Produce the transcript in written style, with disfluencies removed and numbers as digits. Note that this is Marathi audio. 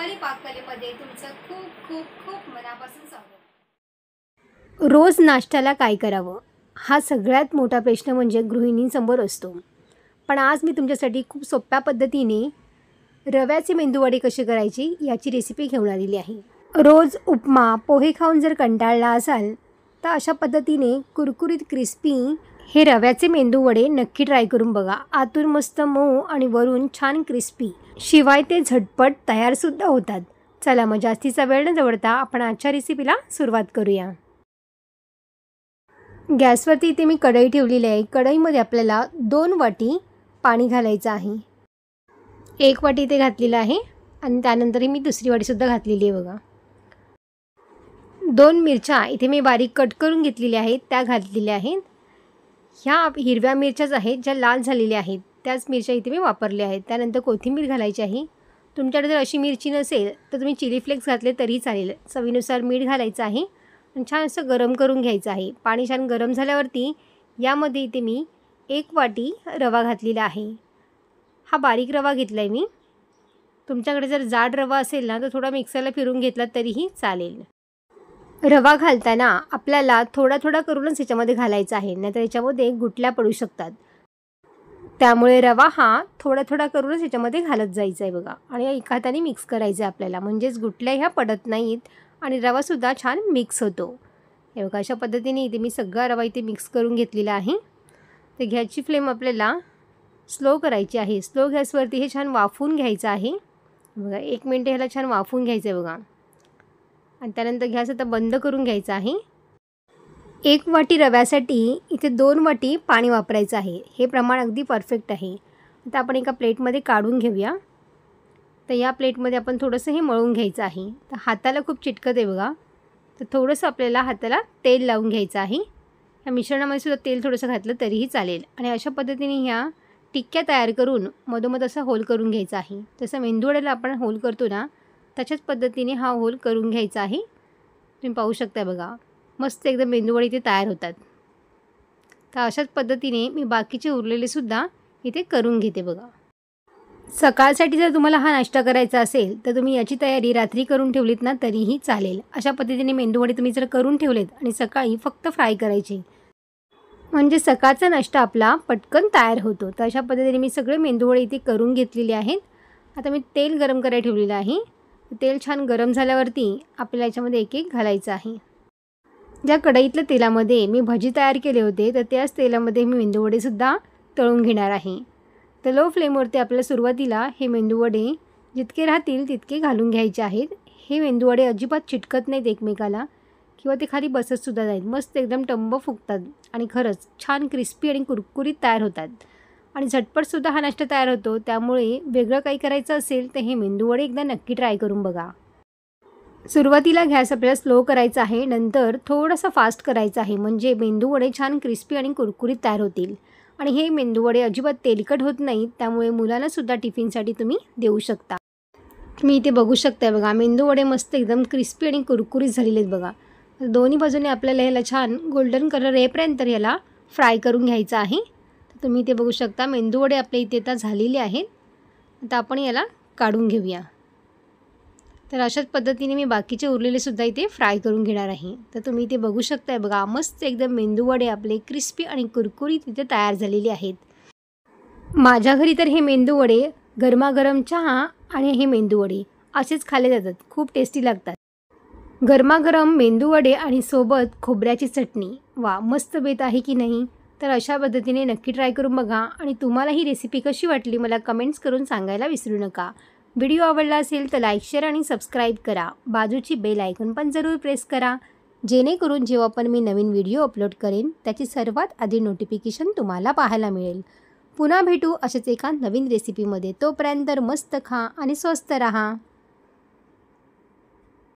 रुमाली पाककलेमध्ये तुमचं खूप खूप खूप मनापासून स्वागत। रोज नाश्त्याला काय करावं हा सगळ्यात मोठा प्रश्न म्हणजे गृहिणींसमोर असतो। पण आज मी तुमच्यासाठी खूप सोप्या पद्धतीने रव्याचे मेंदूवडे कसे करायचे याची रेसिपी घेऊन आलेली आहे। रोज उपमा पोहे खाऊन जर कंटाळला असाल तर अशा पद्धतीने कुरकुरीत क्रिस्पी हे रव्याचे मेंदूवडे नक्की ट्राय करून बघा। आतून मस्त मऊ आणि वरून छान क्रिस्पी, शिवाय ते झटपट तयारसुद्धा होतात। चला मग जास्तीचा वेळ न दवडता आपण आजच्या रेसिपीला सुरुवात करूया। गॅसवरती इथे मी कढई ठेवलेली आहे। कढईमध्ये आपल्याला 2 वाटी पाणी घालायचं आहे। 1 वाटी इथे घातलेलं आहे आणि त्यानंतर मी दुसरी वाटीसुद्धा घातलेली आहे बघा। 2 मिरच्या इथे मी बारीक कट करून घेतलेल्या आहेत, त्या घातलेल्या आहेत। ह्या हिरव्या मिरच्याच आहेत ज्या लाल झालेल्या आहेत, त्याच मिरच्या इथे मी वापरल्या आहेत। त्यानंतर कोथिंबीर घालायची आहे। तुमच्याकडे जर अशी मिरची नसेल तर तुम्ही चिली फ्लेक्स घातले तरी चालेल। चवीनुसार मीठ घालायचं आहे आणि छान असं गरम करून घ्यायचं आहे। पाणी छान गरम झाल्यावरती यामध्ये इथे मी 1 वाटी रवा घातलेला आहे। हा बारीक रवा घेतला आहे मी। तुमच्याकडे जर जाड रवा असेल ना तर थोडा मिक्सरला फिरून घेतला तरीही चालेल। रवा घालताना आपल्याला थोडा थोडा करूनच ह्याच्यामध्ये घालायचा आहे, नाहीतर याच्यामध्ये गुठल्या पडू शकतात। त्यामुळे रवा हा थोडा थोडा करूनच ह्याच्यामध्ये घालत जायचा आहे बघा। आणि एका हाताने मिक्स करायचं आहे आपल्याला, म्हणजेच गुठल्या ह्या पडत नाहीत आणि रवासुद्धा छान मिक्स होतो। हे बघा अशा पद्धतीने इथे मी सगळा रवा इथे मिक्स करून घेतलेला आहे। तर गॅसची फ्लेम आपल्याला स्लो करायची आहे। स्लो गॅसवरती हे छान वाफवून घ्यायचं आहे बघा। 1 मिनिट ह्याला छान वाफवून घ्यायचं आहे बघा आणि त्यानंतर गॅस आता बंद करून घ्यायचा आहे। 1 वाटी रव्यासाठी इथे 2 वाटी पाणी वापरायचं आहे। हे प्रमाण अगदी परफेक्ट आहे। आता आपण एका प्लेटमध्ये काढून घेऊया। तर या प्लेटमध्ये आपण थोडंसं हे मळून घ्यायचं आहे। तर हाताला खूप चिटकत आहे बघा, तर थोडंसं आपल्याला हाताला तेल लावून घ्यायचं आहे। या मिश्रणामध्ये सुद्धा तेल थोडंसं घातलं तरीही चालेल। आणि अशा पद्धतीने ह्या टिक्क्या तयार करून मधोमध असा होल करून घ्यायचा आहे। जसं मेंदूवड्याला आपण होल करतो ना त्याच्याच पद्धतीने हा होल करून घ्यायचा आहे। तुम्ही पाहू शकता बघा, मस्त एकदम मेंदूवडे इथे तयार होतात। तर अशाच पद्धतीने मी बाकीचे उरलेले सुद्धा इथे करून घेते बघा। सकाळसाठी जर तुम्हाला हा नाश्ता करायचा असेल तर तुम्ही याची तयारी रात्री करून ठेवलीत ना तरीही चालेल। अशा पद्धतीने मेंदूवडे तुम्ही जर करून ठेवलेत आणि सकाळी फक्त फ्राय करायचे, म्हणजे सकाळचा नाश्ता आपला पटकन तयार होतो। तर अशा पद्धतीने मी सगळे मेंदूवडे इथे करून घेतलेले आहेत। आता मी तेल गरम करायला ठेवलेलं आहे। तेल छान गरम झाल्यावरती आपल्याला याच्यामध्ये एक एक घालायचं आहे। ज्या कढईतल्या तेलामध्ये मी भजी तयार केले होते तर त्याच तेलामध्ये मी मेंदूवडेसुद्धा तळून घेणार आहे। तर लो फ्लेमवरती आपल्याला सुरुवातीला हे मेंदूवडे जितके राहतील तितके घालून घ्यायचे आहेत। हे मेंदूवडे अजिबात चिटकत नाहीत एकमेकाला किंवा ते खाली बसतसुद्धा नाहीत, मस्त एकदम टंब फुगतात आणि खरंच छान क्रिस्पी आणि कुरकुरीत तयार होतात। आणि झटपटसुद्धा हा नाश्ता तयार होतो। त्यामुळे वेगळं काही करायचं असेल तर हे मेंदूवडे एकदा नक्की ट्राय करून बघा। सुरुवातीला गॅस आपल्याला स्लो करायचा आहे, नंतर थोडासा फास्ट करायचा आहे, म्हणजे मेंदूवडे छान क्रिस्पी आणि कुरकुरीत तयार होतील। आणि हे मेंदूवडे अजिबात तेलकट होत नाहीत, त्यामुळे मुलांनासुद्धा टिफिनसाठी तुम्ही देऊ शकता। तुम्ही इथे बघू शकता बघा, मेंदूवडे मस्त एकदम क्रिस्पी आणि कुरकुरीत झालेले आहेत बघा। दोन्ही बाजूने आपल्याला ह्याला छान गोल्डन कलर येईपर्यंत ह्याला फ्राय करून घ्यायचं आहे। तर तुम्ही इथे बघू शकता मेंदूवडे आपल्या इथे आता झालेले आहेत। आता आपण याला काढून घेऊया। तर अशाच पद्धतीने मी बाकीचे उरलेले सुद्धा इथे फ्राय करून घेणार आहे। तर तुम्ही इथे बघू शकताय बघा, मस्त एकदम मेंदूवडे आपले क्रिस्पी आणि कुरकुरीत इथे तयार झालेले आहेत। माझ्या घरी तर हे मेंदूवडे गरमागरम चहा आणि हे मेंदूवडे असेच खाल्ले जातात, खूप टेस्टी लागतात। गरमागरम मेंदूवडे आणि सोबत खोबऱ्याची चटणी, वा मस्त बेत आहे की नाही। तर अशा पद्धतीने नक्की ट्राय करून बघा आणि तुम्हाला ही रेसिपी कशी वाटली मला कमेंट्स करून सांगायला विसरू नका। व्हिडिओ आवडला असेल तर लाईक शेअर आणि सबस्क्राईब करा। बाजूची बेल आयकॉन पण जरूर प्रेस करा, जेणेकरून जेव्हा पण मी नवीन व्हिडिओ अपलोड करेन त्याची सर्वात आधी नोटिफिकेशन तुम्हाला पाहायला मिळेल। पुन्हा भेटू अशाच एका नवीन रेसिपीमध्ये। तोपर्यंत मस्त खा आणि स्वस्त रहा।